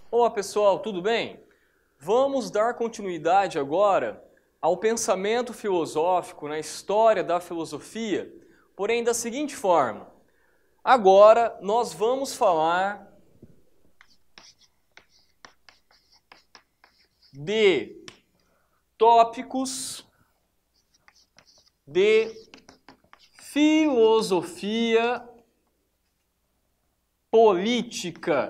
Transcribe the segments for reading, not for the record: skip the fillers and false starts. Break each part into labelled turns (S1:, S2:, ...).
S1: Olá pessoal, tudo bem? Vamos dar continuidade agora ao pensamento filosófico na história da filosofia, porém da seguinte forma. Agora nós vamos falar de tópicos de filosofia política.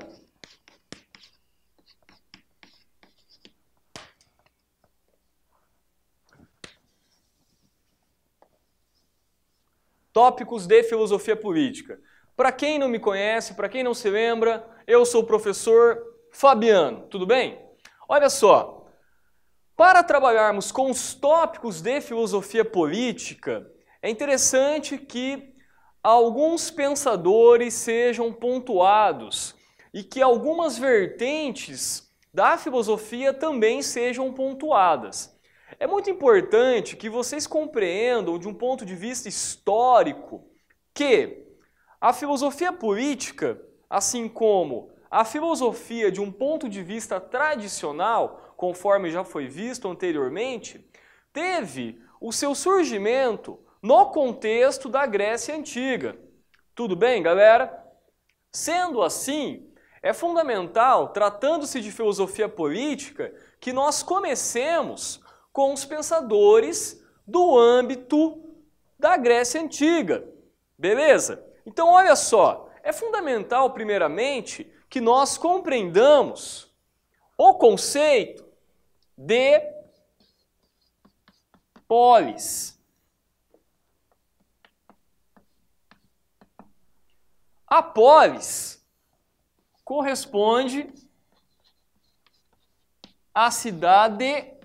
S1: Tópicos de filosofia política. Para quem não me conhece, para quem não se lembra, eu sou o professor Fabiano, tudo bem? Olha só, para trabalharmos com os tópicos de filosofia política, é interessante que alguns pensadores sejam pontuados e que algumas vertentes da filosofia também sejam pontuadas. É muito importante que vocês compreendam de um ponto de vista histórico que a filosofia política, assim como a filosofia de um ponto de vista tradicional, conforme já foi visto anteriormente, teve o seu surgimento no contexto da Grécia Antiga. Tudo bem, galera? Sendo assim, é fundamental, tratando-se de filosofia política, que nós comecemos com os pensadores do âmbito da Grécia Antiga. Beleza? Então, olha só, é fundamental, primeiramente, que nós compreendamos o conceito de polis. A polis corresponde à cidade-estado.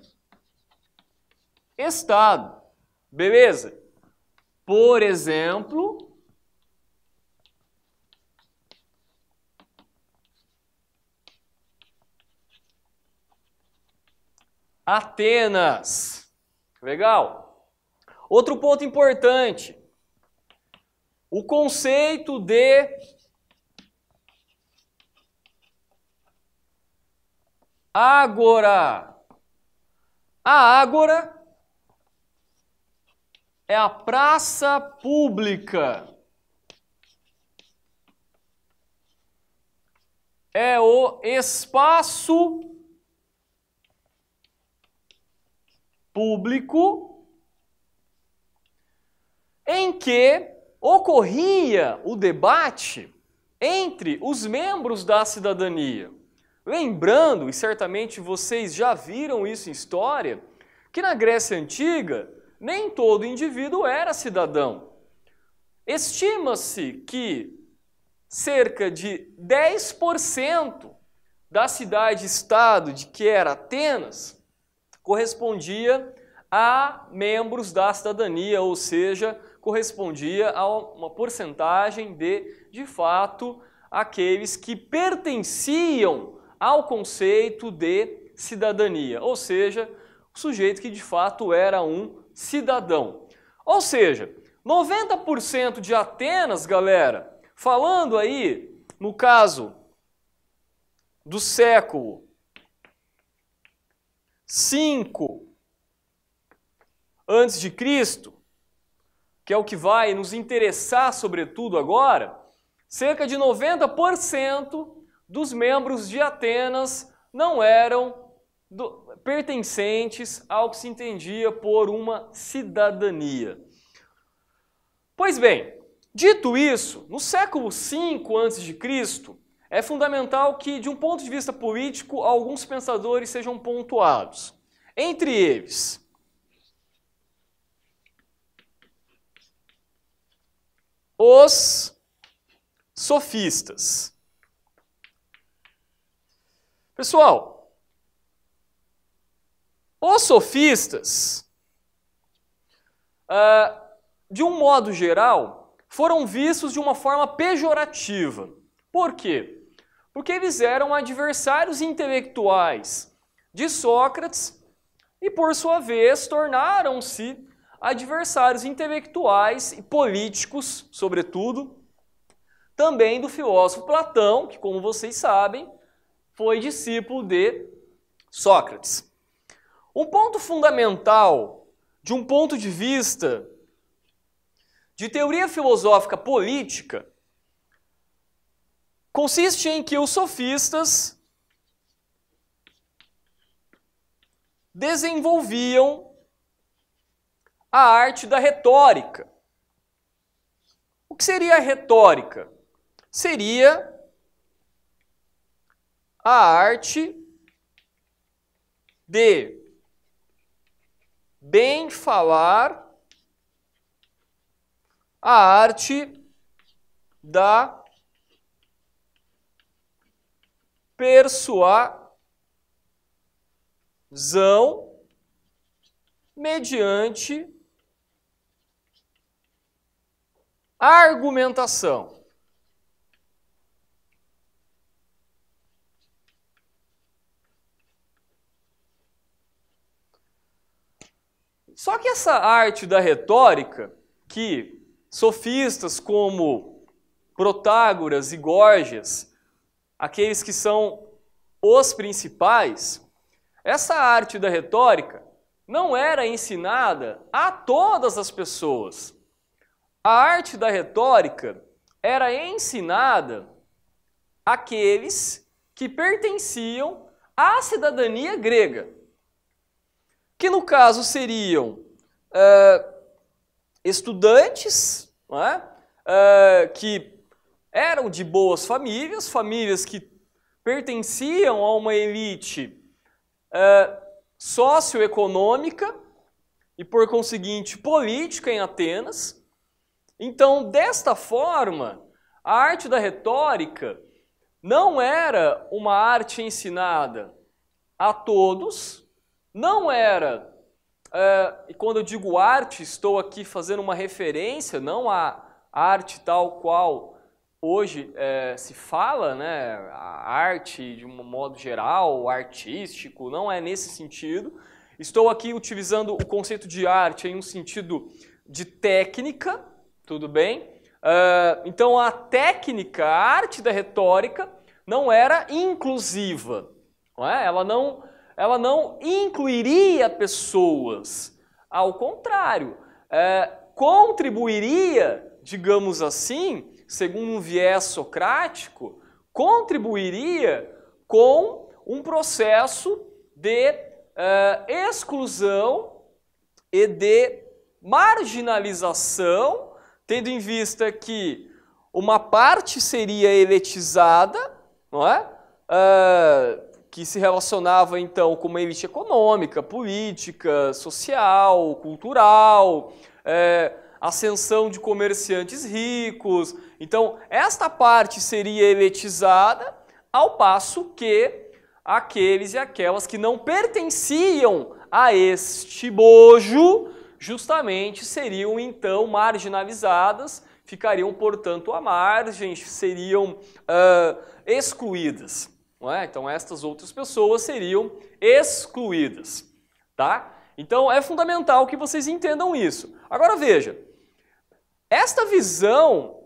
S1: Beleza? Por exemplo, Atenas. Legal? Outro ponto importante. O conceito de ágora. A ágora é a praça pública. É o espaço público em que ocorria o debate entre os membros da cidadania. Lembrando, e certamente vocês já viram isso em história, que na Grécia Antiga nem todo indivíduo era cidadão. Estima-se que cerca de 10% da cidade-estado de que era Atenas correspondia a membros da cidadania, ou seja, correspondia a uma porcentagem de fato, aqueles que pertenciam ao conceito de cidadania, ou seja, o sujeito que de fato era um cidadão. Ou seja, 90% de Atenas, galera, falando aí, no caso do século 5 antes de Cristo, que é o que vai nos interessar sobretudo agora, cerca de 90% dos membros de Atenas não eram pertencentes ao que se entendia por uma cidadania. Pois bem, dito isso, no século V a.C., é fundamental que, de um ponto de vista político, alguns pensadores sejam pontuados. Entre eles, os sofistas. Pessoal, os sofistas, de um modo geral, foram vistos de uma forma pejorativa. Por quê? Porque eles eram adversários intelectuais de Sócrates e, por sua vez, tornaram-se adversários intelectuais e políticos, sobretudo, também do filósofo Platão, que, como vocês sabem, foi discípulo de Sócrates. Um ponto fundamental, de um ponto de vista de teoria filosófica política, consiste em que os sofistas desenvolviam a arte da retórica. O que seria a retórica? Seria a arte de bem falar, a arte da persuasão mediante argumentação. Só que essa arte da retórica, que sofistas como Protágoras e Górgias, aqueles que são os principais, essa arte da retórica não era ensinada a todas as pessoas. A arte da retórica era ensinada àqueles que pertenciam à cidadania grega, que no caso seriam estudantes, não é? Que eram de boas famílias, famílias que pertenciam a uma elite socioeconômica e, por conseguinte, política em Atenas. Então, desta forma, a arte da retórica não era uma arte ensinada a todos, não era, e quando eu digo arte, estou aqui fazendo uma referência, não à arte tal qual hoje se fala, né? A arte de um modo geral, artístico, não é nesse sentido. Estou aqui utilizando o conceito de arte em um sentido de técnica, tudo bem? Então a técnica, a arte da retórica, não era inclusiva, não é? Ela não incluiria pessoas, ao contrário, contribuiria, digamos assim, segundo um viés socrático, contribuiria com um processo de exclusão e de marginalização, tendo em vista que uma parte seria elitizada, não é? Que se relacionava então com uma elite econômica, política, social, cultural, ascensão de comerciantes ricos. Então, esta parte seria elitizada, ao passo que aqueles e aquelas que não pertenciam a este bojo, justamente seriam então marginalizadas, ficariam, portanto, à margem, seriam excluídas. Não é? Então, estas outras pessoas seriam excluídas. Tá? Então, é fundamental que vocês entendam isso. Agora, veja, esta visão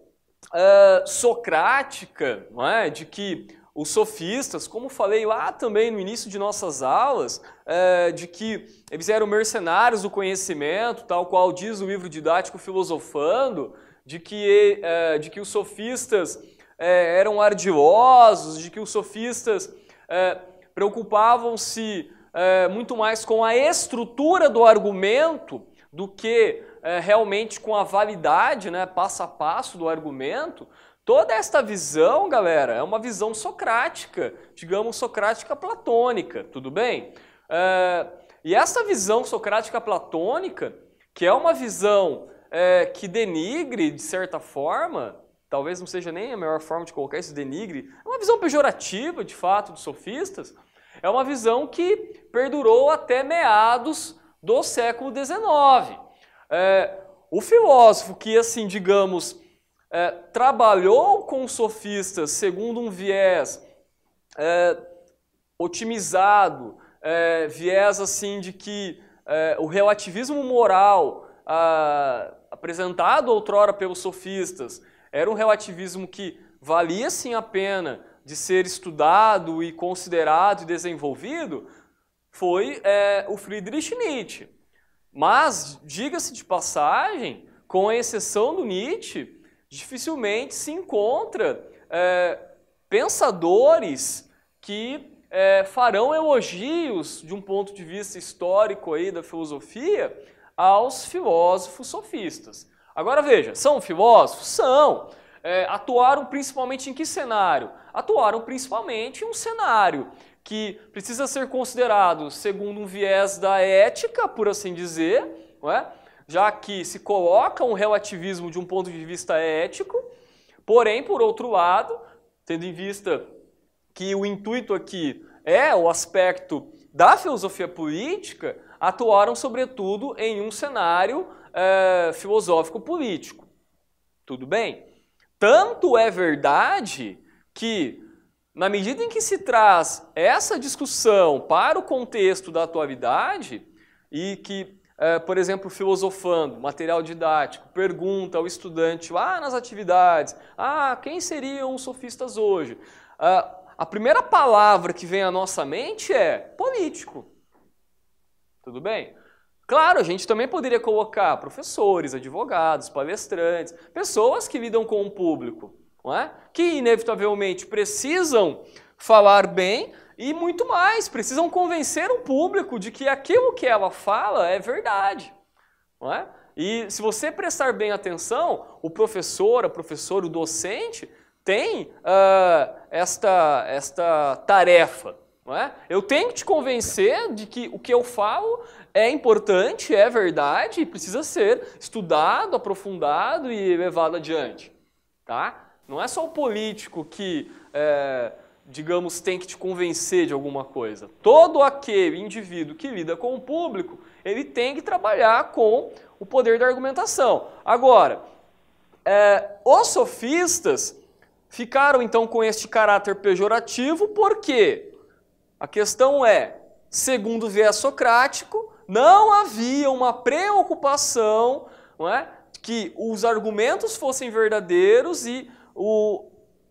S1: socrática, não é? De que os sofistas, como falei lá também no início de nossas aulas, de que eles eram mercenários do conhecimento, tal qual diz o livro didático Filosofando, de que os sofistas eram ardilosos, de que os sofistas preocupavam-se muito mais com a estrutura do argumento do que realmente com a validade, né, passo a passo do argumento. Toda esta visão, galera, é uma visão socrática, digamos socrática platônica, tudo bem? E essa visão socrática platônica, que é uma visão que denigre, de certa forma, talvez não seja nem a melhor forma de colocar esse denigre, é uma visão pejorativa, de fato, dos sofistas, é uma visão que perdurou até meados do século XIX. O filósofo que, assim, digamos, trabalhou com os sofistas segundo um viés otimizado viés assim de que o relativismo moral apresentado outrora pelos sofistas era um relativismo que valia sim a pena de ser estudado e considerado e desenvolvido, foi o Friedrich Nietzsche. Mas, diga-se de passagem, com a exceção do Nietzsche, dificilmente se encontra pensadores que farão elogios de um ponto de vista histórico aí da filosofia aos filósofos sofistas. Agora veja, são filósofos? São. Atuaram principalmente em que cenário? Atuaram principalmente em um cenário que precisa ser considerado segundo um viés da ética, por assim dizer, não é? Já que se coloca um relativismo de um ponto de vista ético, porém, por outro lado, tendo em vista que o intuito aqui é o aspecto da filosofia política, atuaram sobretudo em um cenário filosófico-político. Tudo bem? Tanto é verdade que, na medida em que se traz essa discussão para o contexto da atualidade e que, por exemplo, filosofando, material didático, pergunta ao estudante lá nas atividades, quem seriam os sofistas hoje? A primeira palavra que vem à nossa mente é político. Tudo bem? Claro, a gente também poderia colocar professores, advogados, palestrantes, pessoas que lidam com o público, não é? Que inevitavelmente precisam falar bem e muito mais, precisam convencer o público de que aquilo que ela fala é verdade, não é? E se você prestar bem atenção, o professor, a professora, o docente tem esta tarefa, não é? Eu tenho que te convencer de que o que eu falo é importante, é verdade, e precisa ser estudado, aprofundado e levado adiante. Tá? Não é só o político que, digamos, tem que te convencer de alguma coisa. Todo aquele indivíduo que lida com o público, ele tem que trabalhar com o poder da argumentação. Agora, os sofistas ficaram então com este caráter pejorativo porque a questão segundo o viés socrático, não havia uma preocupação, não é, que os argumentos fossem verdadeiros e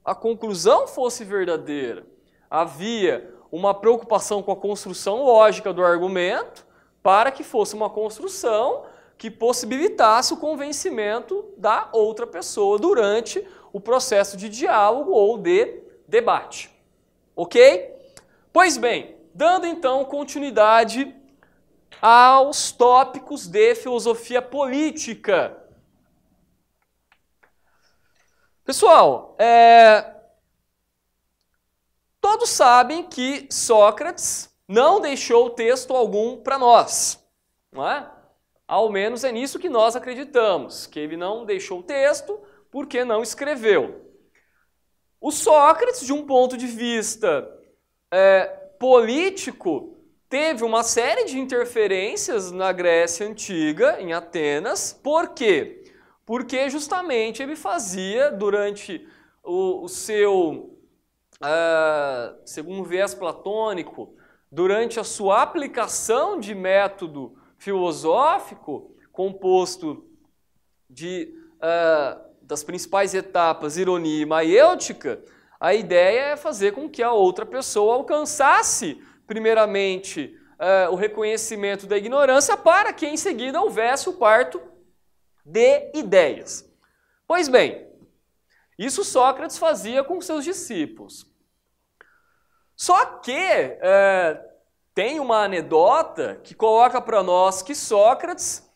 S1: a conclusão fosse verdadeira. Havia uma preocupação com a construção lógica do argumento para que fosse uma construção que possibilitasse o convencimento da outra pessoa durante o processo de diálogo ou de debate. Ok? Pois bem, dando então continuidade aos tópicos de filosofia política. Pessoal, todos sabem que Sócrates não deixou texto algum para nós, não é? Ao menos é nisso que nós acreditamos, que ele não deixou texto porque não escreveu. O Sócrates, de um ponto de vista político, teve uma série de interferências na Grécia Antiga, em Atenas. Por quê? Porque justamente ele fazia, durante o seu, segundo o viés platônico, durante a sua aplicação de método filosófico, composto das principais etapas, ironia e maiêutica, a ideia é fazer com que a outra pessoa alcançasse primeiramente, o reconhecimento da ignorância para que em seguida houvesse o parto de ideias. Pois bem, isso Sócrates fazia com seus discípulos. Só que tem uma anedota que coloca para nós que Sócrates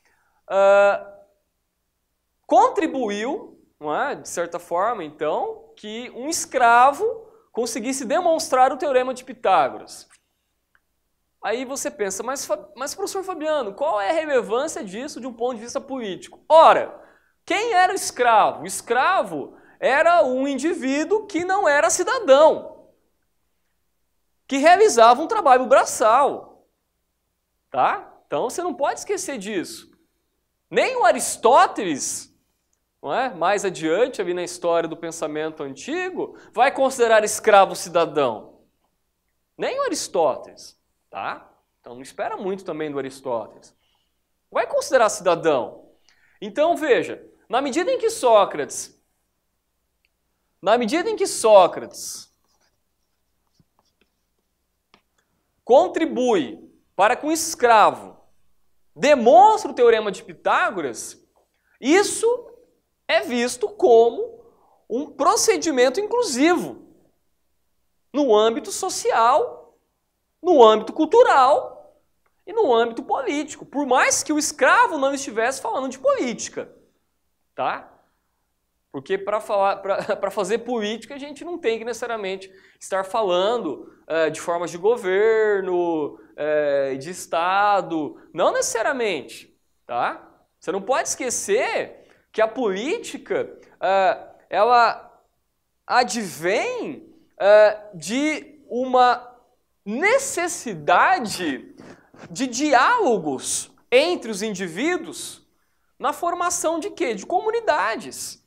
S1: contribuiu, não é, de certa forma, então, que um escravo conseguisse demonstrar o teorema de Pitágoras. Aí você pensa, mas professor Fabiano, qual é a relevância disso de um ponto de vista político? Ora, quem era o escravo? O escravo era um indivíduo que não era cidadão, que realizava um trabalho braçal. Tá? Então você não pode esquecer disso. Nem o Aristóteles, não é? Mais adiante, ali na história do pensamento antigo, vai considerar escravo cidadão. Nem o Aristóteles. tá? Então não espera muito também do Aristóteles. Vai considerar cidadão. Então veja, na medida em que Sócrates contribui para que um escravo demonstre o teorema de Pitágoras, isso é visto como um procedimento inclusivo no âmbito social, no âmbito cultural e no âmbito político, por mais que o escravo não estivesse falando de política, tá? Porque para fazer política a gente não tem que necessariamente estar falando de formas de governo, de Estado, não necessariamente, tá? Você não pode esquecer que a política ela advém de uma necessidade de diálogos entre os indivíduos na formação de quê? De comunidades.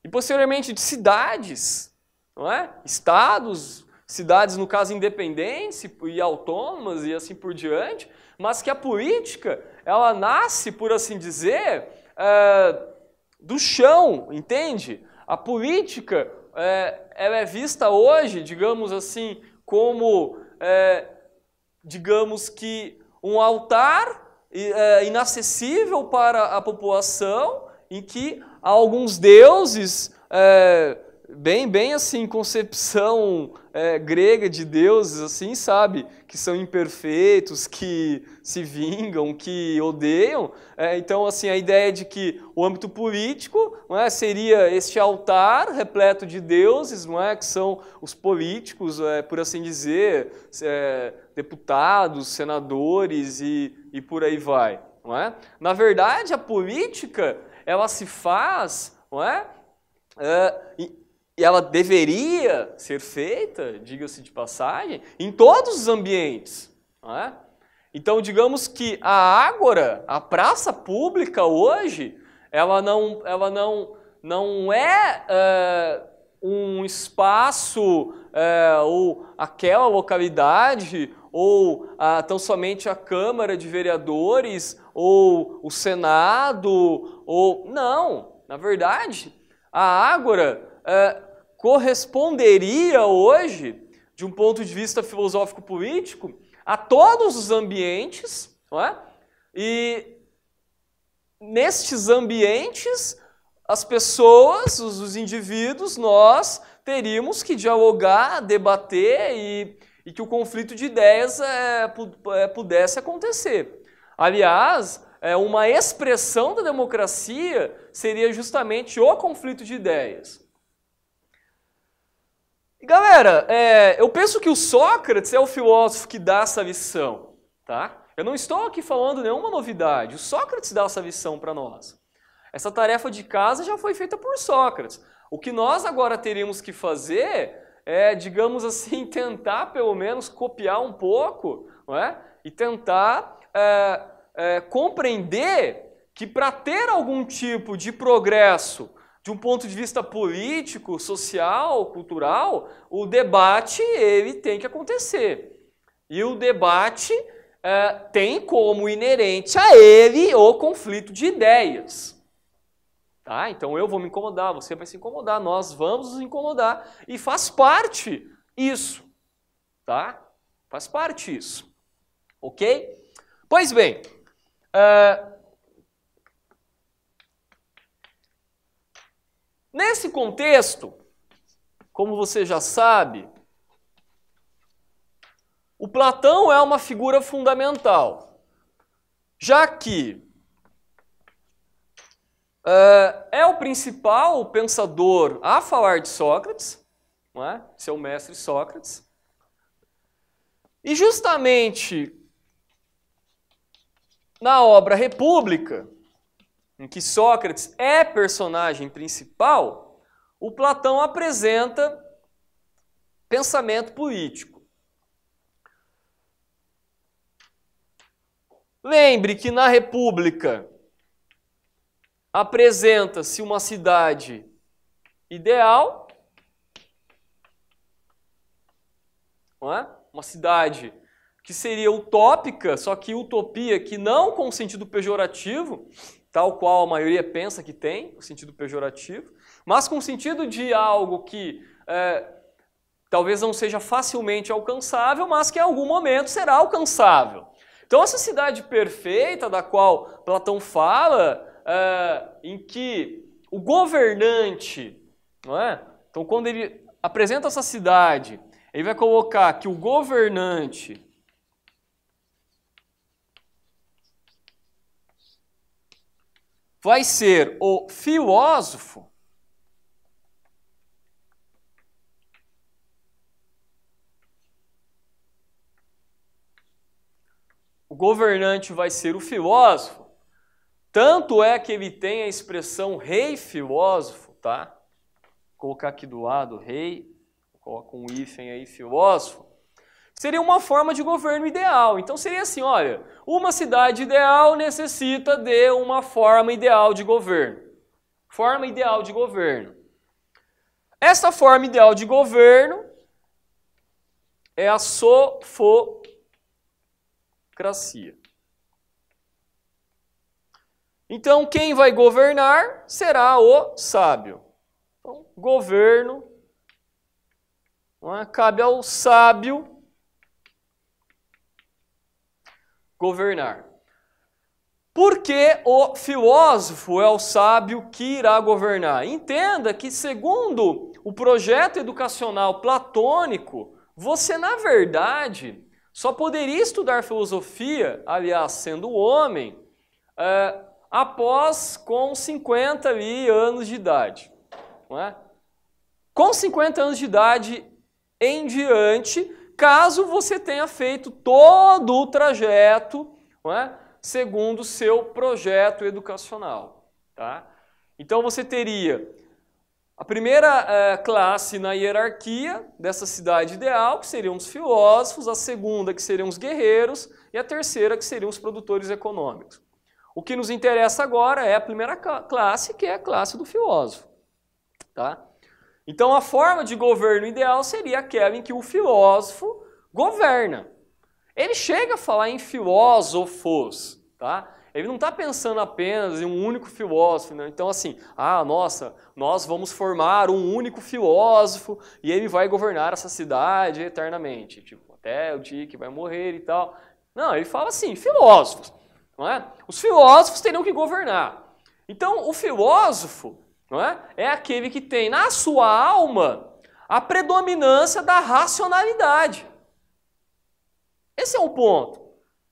S1: E posteriormente de cidades, não é? Estados, cidades no caso independentes e autônomas e assim por diante, mas que a política, ela nasce, por assim dizer, do chão, entende? A política, ela é vista hoje, digamos assim, como, digamos que um altar inacessível para a população, em que há alguns deuses, bem assim, concepção grega de deuses, assim, sabe? Que são imperfeitos, que se vingam, que odeiam. Então, assim, a ideia de que o âmbito político, não é, seria este altar repleto de deuses, não é, que são os políticos, por assim dizer, deputados, senadores e por aí vai. Não é? Na verdade, a política ela se faz, não é? E ela deveria ser feita, diga-se de passagem, em todos os ambientes. Não é? Então, digamos que a ágora, a praça pública hoje, ela não é um espaço ou aquela localidade ou tão somente a Câmara de Vereadores ou o Senado, ou não, na verdade, a ágora corresponderia hoje, de um ponto de vista filosófico-político, a todos os ambientes, não é? E nestes ambientes, as pessoas, os indivíduos, nós teríamos que dialogar, debater e que o conflito de ideias pudesse acontecer. Aliás, uma expressão da democracia seria justamente o conflito de ideias. E, galera, eu penso que o Sócrates é o filósofo que dá essa lição, tá? Eu não estou aqui falando nenhuma novidade, o Sócrates dá essa lição para nós. Essa tarefa de casa já foi feita por Sócrates. O que nós agora teríamos que fazer é, digamos assim, tentar pelo menos copiar um pouco, não é? E tentar compreender que para ter algum tipo de progresso de um ponto de vista político, social, cultural, o debate ele tem que acontecer. E o debate tem como inerente a ele o conflito de ideias. Tá? Então eu vou me incomodar, você vai se incomodar, nós vamos nos incomodar. E faz parte isso. Tá? Faz parte isso. Ok? Pois bem, nesse contexto, como você já sabe, o Platão é uma figura fundamental, já que é o principal pensador a falar de Sócrates, não é? Seu mestre Sócrates, e justamente na obra República, em que Sócrates é personagem principal, o Platão apresenta pensamento político. Lembre que na República apresenta-se uma cidade ideal, não é? Uma cidade que seria utópica, só que utopia que não com sentido pejorativo, tal qual a maioria pensa que tem, o sentido pejorativo, mas com o sentido de algo que talvez não seja facilmente alcançável, mas que em algum momento será alcançável. Então essa cidade perfeita da qual Platão fala, em que o governante, não é? Então quando ele apresenta essa cidade, ele vai colocar que o governante vai ser o filósofo. O governante vai ser o filósofo. Tanto é que ele tem a expressão rei filósofo, tá? Vou colocar aqui do lado rei, coloca um hífen aí, filósofo. Seria uma forma de governo ideal. Então seria assim, olha, uma cidade ideal necessita de uma forma ideal de governo. Forma ideal de governo. Essa forma ideal de governo é a sofocracia. Então quem vai governar será o sábio. Então, governo, não é? Cabe ao sábio governar. Porque o filósofo é o sábio que irá governar. Entenda que, segundo o projeto educacional platônico, você, na verdade, só poderia estudar filosofia, aliás, sendo homem, após com 50 anos de idade. Não é? Com 50 anos de idade em diante, caso você tenha feito todo o trajeto, não é? Segundo o seu projeto educacional. Tá? Então você teria a primeira classe na hierarquia dessa cidade ideal, que seriam os filósofos, a segunda que seriam os guerreiros e a terceira que seriam os produtores econômicos. O que nos interessa agora é a primeira classe, que é a classe do filósofo. Tá? Então a forma de governo ideal seria aquela em que o filósofo governa. Ele chega a falar em filósofos, tá? Ele não está pensando apenas em um único filósofo, né? Então assim, nossa, nós vamos formar um único filósofo e ele vai governar essa cidade eternamente, tipo, até o dia que vai morrer e tal. Não, ele fala assim, filósofos, não é? Os filósofos teriam que governar. Então o filósofo, não é aquele que tem na sua alma a predominância da racionalidade. Esse é o ponto.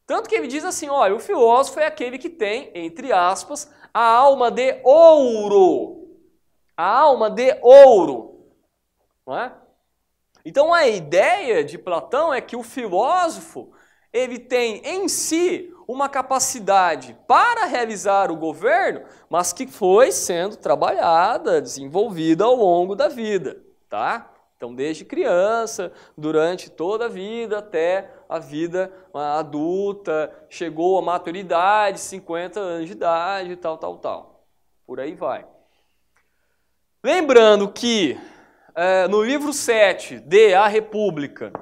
S1: Tanto que ele diz assim, olha, o filósofo é aquele que tem, entre aspas, a alma de ouro. A alma de ouro. Não é? Então a ideia de Platão é que o filósofo, ele tem em si uma capacidade para realizar o governo, mas que foi sendo trabalhada, desenvolvida ao longo da vida, tá? Então, desde criança, durante toda a vida, até a vida adulta, chegou à maturidade, 50 anos de idade, tal. Por aí vai. Lembrando que no livro 7 de A República,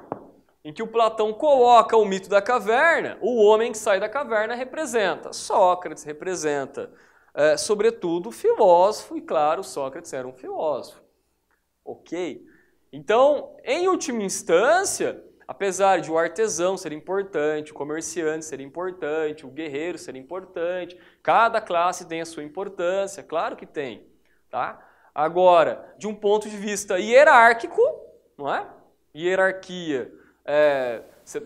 S1: em que o Platão coloca o mito da caverna, o homem que sai da caverna representa Sócrates, representa, sobretudo, o filósofo, e claro, Sócrates era um filósofo. Ok? Então, em última instância, apesar de o artesão ser importante, o comerciante ser importante, o guerreiro ser importante, cada classe tem a sua importância, claro que tem, tá? Agora, de um ponto de vista hierárquico, não é? Hierarquia, você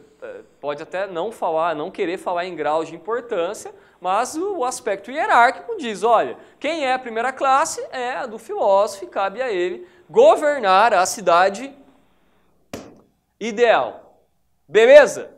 S1: pode até não querer falar em graus de importância, mas o aspecto hierárquico diz, olha, quem é a primeira classe é a do filósofo e cabe a ele governar a cidade ideal. Beleza?